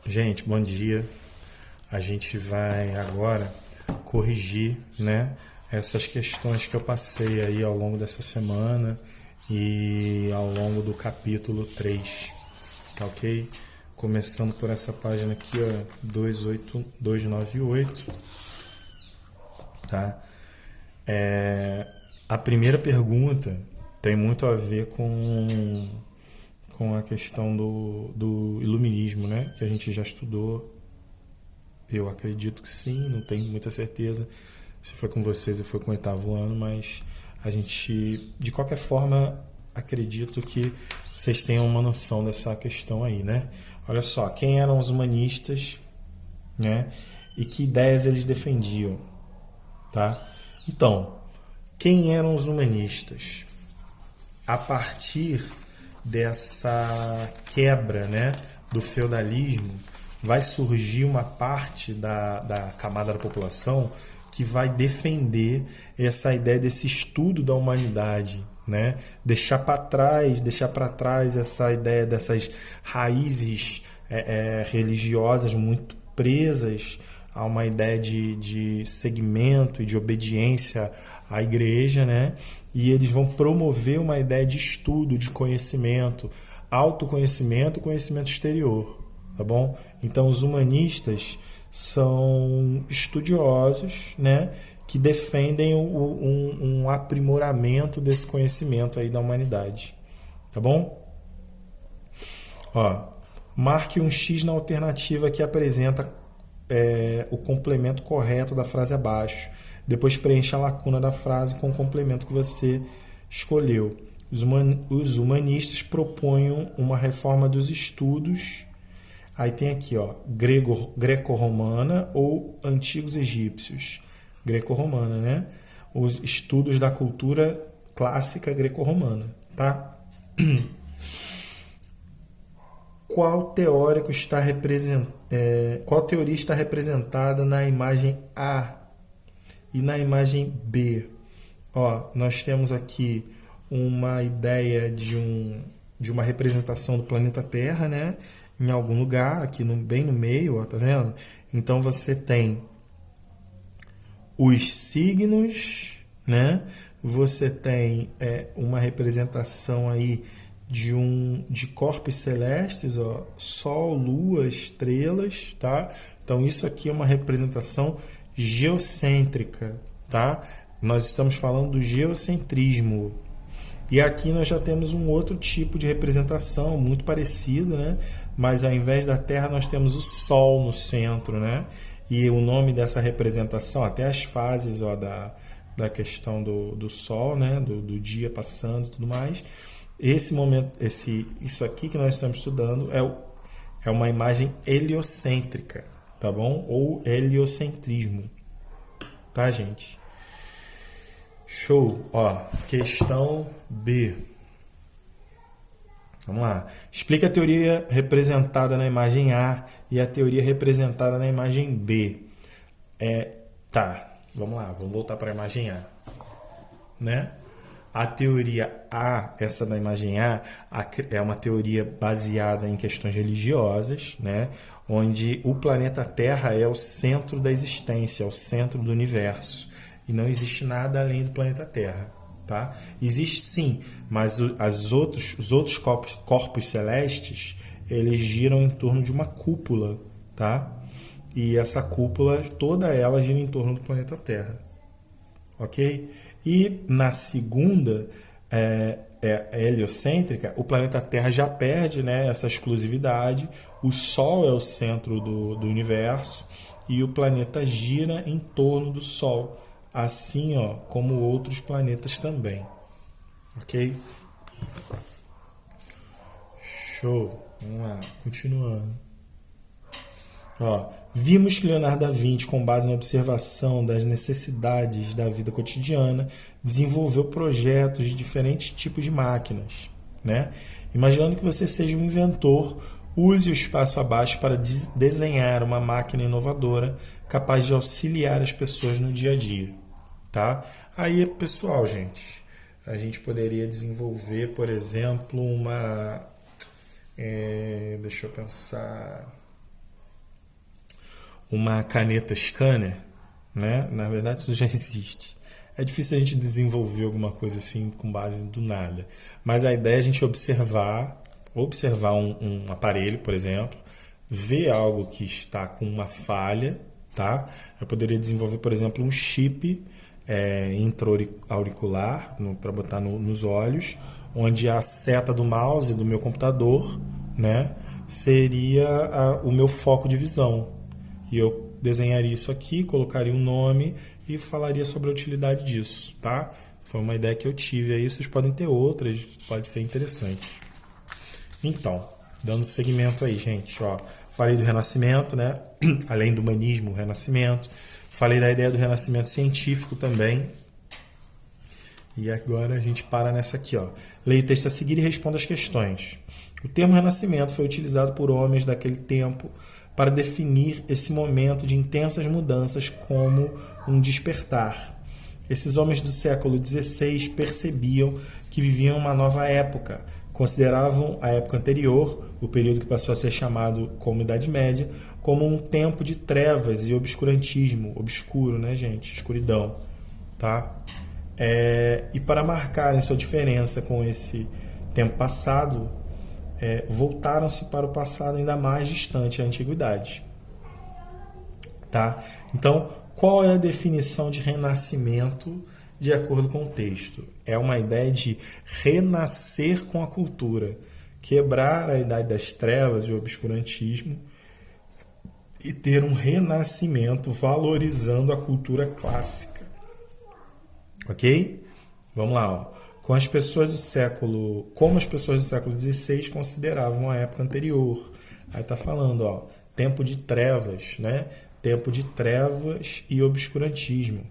Gente, bom dia. A gente vai agora corrigir, né, essas questões que eu passei aí ao longo dessa semana e ao longo do capítulo 3, tá ok? Começando por essa página aqui, ó, 28298, tá? A primeira pergunta tem muito a ver com a questão do iluminismo, né? Que a gente já estudou. Eu acredito que sim, não tenho muita certeza se foi com vocês ou foi com o oitavo ano, mas a gente, de qualquer forma, acredito que vocês tenham uma noção dessa questão aí, né? Olha só, quem eram os humanistas, né? E que ideias eles defendiam, tá? Então, quem eram os humanistas? A partir dessa quebra, né, do feudalismo, vai surgir uma parte da camada da população que vai defender essa ideia desse estudo da humanidade, né? Deixar para trás essa ideia dessas raízes religiosas muito presas a uma ideia de segmento e de obediência à igreja, né? E eles vão promover uma ideia de estudo, de conhecimento, autoconhecimento, conhecimento exterior, tá bom? Então os humanistas são estudiosos, né, que defendem um aprimoramento desse conhecimento aí da humanidade, tá bom? Ó, marque um X na alternativa que apresenta o complemento correto da frase abaixo. Depois preencha a lacuna da frase com o complemento que você escolheu. Os humanistas propõem uma reforma dos estudos. Aí tem aqui, ó, greco-romana ou antigos egípcios. Greco-romana, né? Os estudos da cultura clássica greco-romana, tá? Qual teórico está qual teoria está representada na imagem A e na imagem B? Ó, nós temos aqui uma ideia de uma representação do planeta Terra, né? Em algum lugar, aqui bem no meio, ó, tá vendo? Então você tem os signos, né? Você tem uma representação aí de corpos celestes, ó, Sol, Lua, estrelas, tá? Então isso aqui é uma representação geocêntrica, tá? Nós estamos falando do geocentrismo. E aqui nós já temos um outro tipo de representação muito parecido, né? Mas ao invés da Terra nós temos o Sol no centro, né? E o nome dessa representação, até as fases, ó, da questão do Sol, né? Do dia passando e tudo mais. Esse momento, isso aqui que nós estamos estudando é uma imagem heliocêntrica, tá bom? Ou heliocentrismo, tá, gente? Show. Ó, questão B. Vamos lá. Explica a teoria representada na imagem A e a teoria representada na imagem B. Tá, vamos lá, vamos voltar para a imagem A, né? A teoria A, essa da imagem A, é uma teoria baseada em questões religiosas, né? Onde o planeta Terra é o centro da existência, é o centro do universo. E não existe nada além do planeta Terra, tá? Existe sim, mas os outros corpos celestes, eles giram em torno de uma cúpula, tá? E essa cúpula, toda ela gira em torno do planeta Terra. Ok? E na segunda heliocêntrica, o planeta Terra já perde, né, essa exclusividade, o Sol é o centro do universo e o planeta gira em torno do Sol, assim, ó, como outros planetas também. Ok? Show! Vamos lá, continuando. Ó, vimos que Leonardo da Vinci, com base na observação das necessidades da vida cotidiana, desenvolveu projetos de diferentes tipos de máquinas, né? Imaginando que você seja um inventor, use o espaço abaixo para desenhar uma máquina inovadora capaz de auxiliar as pessoas no dia a dia, tá? Aí, pessoal, gente, a gente poderia desenvolver, por exemplo, deixa eu pensar. uma caneta scanner, né? Na verdade, isso já existe. É difícil a gente desenvolver alguma coisa assim com base do nada. Mas a ideia é a gente observar um aparelho, por exemplo, ver algo que está com uma falha, tá? Eu poderia desenvolver, por exemplo, um chip intra-auricular para botar nos olhos, onde a seta do mouse do meu computador, né, seria o meu foco de visão. E eu desenharia isso aqui, colocaria um nome e falaria sobre a utilidade disso, tá? Foi uma ideia que eu tive aí, vocês podem ter outras, pode ser interessante. Então, dando seguimento aí, gente, ó, falei do Renascimento, né? Além do humanismo, o Renascimento. Falei da ideia do Renascimento científico também. E agora a gente para nessa aqui, ó. Leia o texto a seguir e responda as questões. O termo Renascimento foi utilizado por homens daquele tempo para definir esse momento de intensas mudanças como um despertar. Esses homens do século XVI percebiam que viviam uma nova época, consideravam a época anterior, o período que passou a ser chamado como Idade Média, como um tempo de trevas e obscurantismo, obscuro, né, gente? Escuridão, tá? E para marcarem sua diferença com esse tempo passado, voltaram-se para o passado ainda mais distante, a antiguidade. Tá? Então, qual é a definição de renascimento de acordo com o texto? É uma ideia de renascer com a cultura, quebrar a idade das trevas e o obscurantismo e ter um renascimento valorizando a cultura clássica. Ok? Vamos lá, ó. Como as pessoas do século XVI consideravam a época anterior. Aí está falando, ó, tempo de trevas, né? Tempo de trevas e obscurantismo,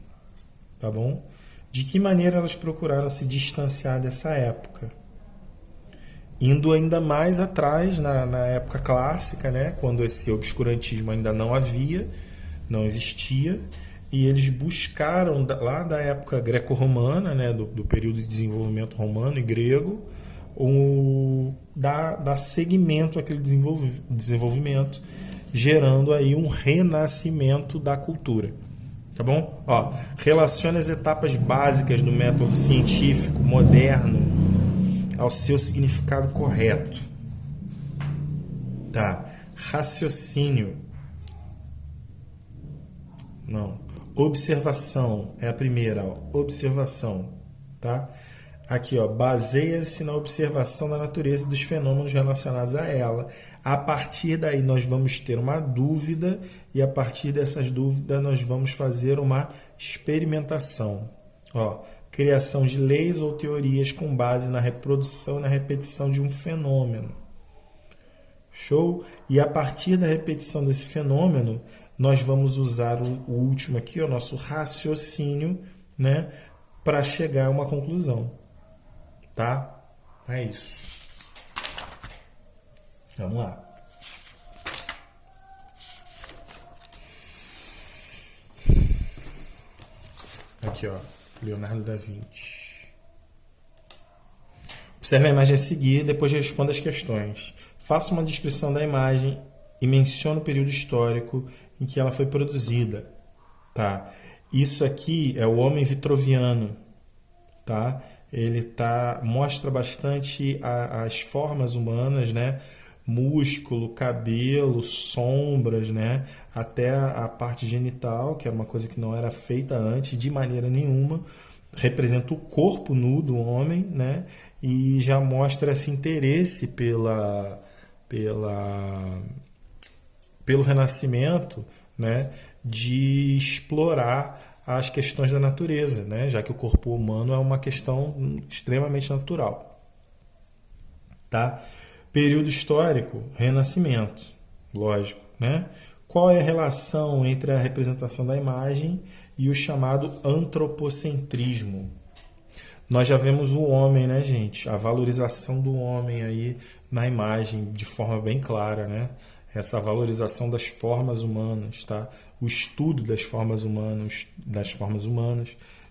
tá bom? De que maneira elas procuraram se distanciar dessa época? Indo ainda mais atrás, na época clássica, né? Quando esse obscurantismo ainda não existia, e eles buscaram, lá da época greco-romana, né, do período de desenvolvimento romano e grego, dar seguimento àquele desenvolvimento, gerando aí um renascimento da cultura. Tá bom? Ó, relacione as etapas básicas do método científico moderno ao seu significado correto. Tá? Raciocínio. Não. Observação é a primeira, ó. Observação, tá? Aqui, ó, baseia-se na observação da natureza e dos fenômenos relacionados a ela. A partir daí nós vamos ter uma dúvida e a partir dessas dúvidas nós vamos fazer uma experimentação. Ó, criação de leis ou teorias com base na reprodução e na repetição de um fenômeno. Show? E a partir da repetição desse fenômeno, nós vamos usar o último aqui, o nosso raciocínio, né, para chegar a uma conclusão. Tá? É isso. Vamos lá. Aqui, ó, Leonardo da Vinci. Observe a imagem a seguir, depois responda as questões. Faça uma descrição da imagem e mencione o período histórico em que ela foi produzida. Tá? Isso aqui é o homem vitruviano. Tá? Ele mostra bastante as formas humanas, né? Músculo, cabelo, sombras, né? Até a parte genital, que era uma coisa que não era feita antes de maneira nenhuma. Representa o corpo nu do homem, né? E já mostra esse interesse pelo Renascimento, né? De explorar as questões da natureza, né? Já que o corpo humano é uma questão extremamente natural. Tá? Período histórico, Renascimento, lógico, né? Qual é a relação entre a representação da imagem e o chamado antropocentrismo? Nós já vemos o homem, né, gente? A valorização do homem aí na imagem de forma bem clara, né? Essa valorização das formas humanas, tá? O estudo das formas humanas,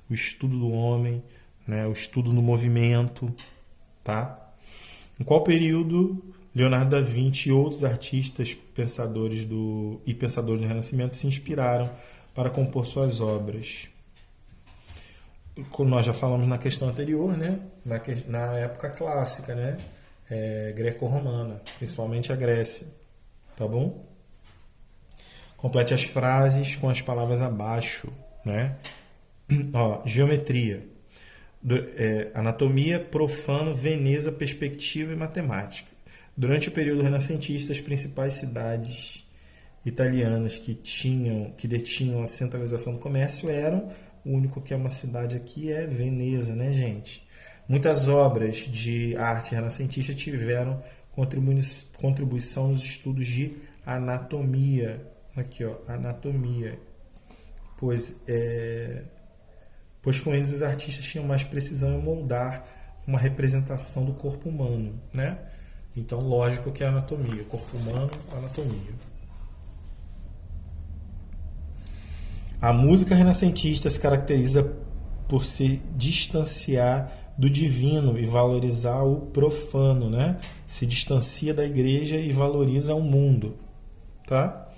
o estudo do homem, né? O estudo no movimento, tá? Em qual período Leonardo da Vinci e outros artistas pensadores do Renascimento se inspiraram para compor suas obras. Como nós já falamos na questão anterior, né? Na época clássica, né? Greco-romana, principalmente a Grécia. Tá bom? Complete as frases com as palavras abaixo, né? Ó, geometria, anatomia, profano, Veneza, perspectiva e matemática. Durante o período renascentista, as principais cidades italianas que detinham a centralização do comércio eram, o único que é uma cidade aqui é Veneza, né, gente? Muitas obras de arte renascentista tiveram contribuição nos estudos de anatomia. Aqui, ó, anatomia. Pois com eles os artistas tinham mais precisão em moldar uma representação do corpo humano, né? Então, lógico que é anatomia. Corpo humano, anatomia. A música renascentista se caracteriza por se distanciar do divino e valorizar o profano, né? Se distancia da igreja e valoriza o mundo, tá?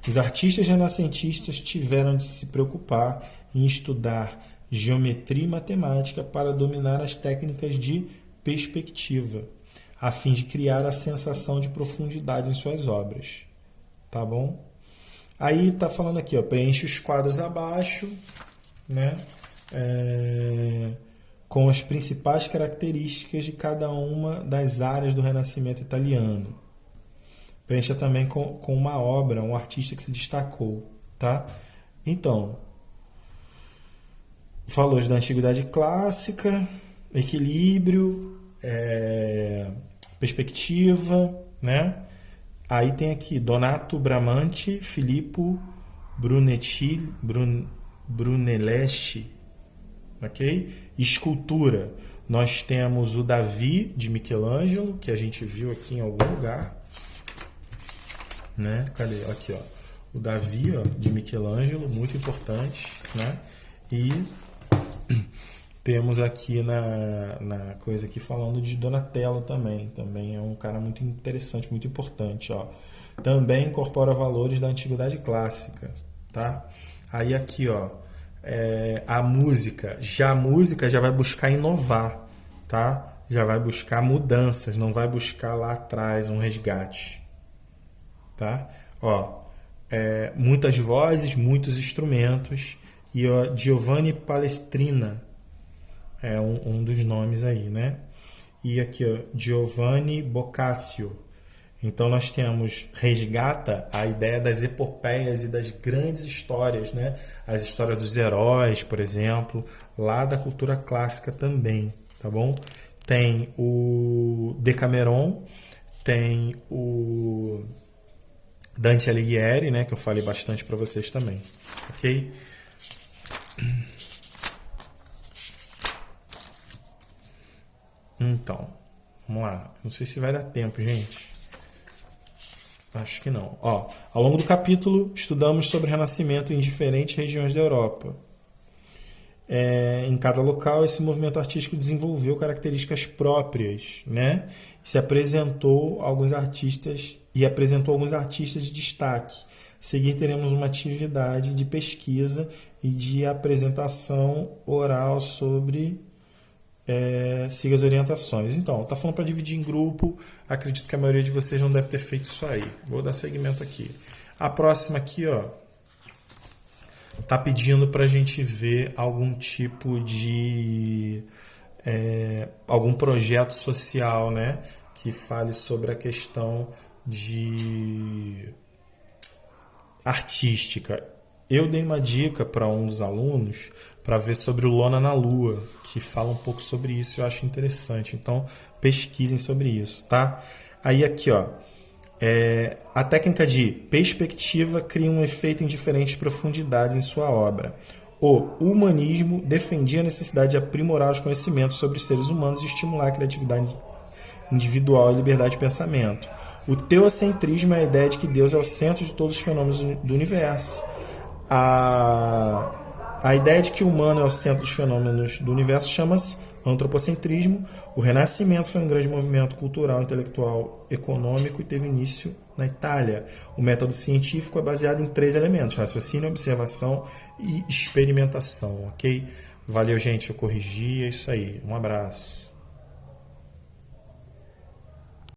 Os artistas renascentistas tiveram de se preocupar em estudar geometria e matemática para dominar as técnicas de perspectiva, a fim de criar a sensação de profundidade em suas obras. Tá bom? Aí tá falando aqui, ó, preenche os quadros abaixo, né? Com as principais características de cada uma das áreas do Renascimento italiano. Preencha também com uma obra, um artista que se destacou, tá? Então, falou da Antiguidade Clássica, equilíbrio, perspectiva, né? Aí tem aqui Donato Bramante, Filippo Brunelleschi, ok? Escultura, nós temos o Davi de Michelangelo, que a gente viu aqui em algum lugar, né? Cadê? Aqui, ó. O Davi, ó, de Michelangelo, muito importante, né? E temos aqui na coisa aqui falando de Donatello também. Também é um cara muito interessante, muito importante, ó. Também incorpora valores da Antiguidade Clássica, tá? Aí aqui, ó, a música já vai buscar inovar, tá? Já vai buscar mudanças, não vai buscar lá atrás um resgate, tá? Ó, muitas vozes, muitos instrumentos. E ó, Giovanni Palestrina é um dos nomes aí, né? E aqui, ó, Giovanni Boccaccio. Então nós temos, resgata a ideia das epopeias e das grandes histórias, né? As histórias dos heróis, por exemplo, lá da cultura clássica também, tá bom? Tem o Decameron, tem o Dante Alighieri, né? Que eu falei bastante para vocês também, ok? Então, vamos lá. Não sei se vai dar tempo, gente. Acho que não. Ó, ao longo do capítulo, estudamos sobre o Renascimento em diferentes regiões da Europa. Em cada local, esse movimento artístico desenvolveu características próprias, né? Apresentou alguns artistas de destaque. A seguir, teremos uma atividade de pesquisa e de apresentação oral sobre siga as orientações. Então, tá falando para dividir em grupo. Acredito que a maioria de vocês não deve ter feito isso aí. Vou dar seguimento aqui. A próxima aqui, ó, tá pedindo para a gente ver algum tipo de algum projeto social, né, que fale sobre a questão de artística. Eu dei uma dica para um dos alunos para ver sobre o Lona na Lua, que fala um pouco sobre isso, eu acho interessante. Então, pesquisem sobre isso, tá? Aí aqui, ó, a técnica de perspectiva cria um efeito em diferentes profundidades em sua obra. O humanismo defendia a necessidade de aprimorar os conhecimentos sobre os seres humanos e estimular a criatividade individual e liberdade de pensamento. O teocentrismo é a ideia de que Deus é o centro de todos os fenômenos do universo. A ideia de que o humano é o centro dos fenômenos do universo chama-se antropocentrismo. O Renascimento foi um grande movimento cultural, intelectual, econômico e teve início na Itália. O método científico é baseado em 3 elementos: raciocínio, observação e experimentação, ok? Valeu, gente, eu corrigi, é isso aí. Um abraço.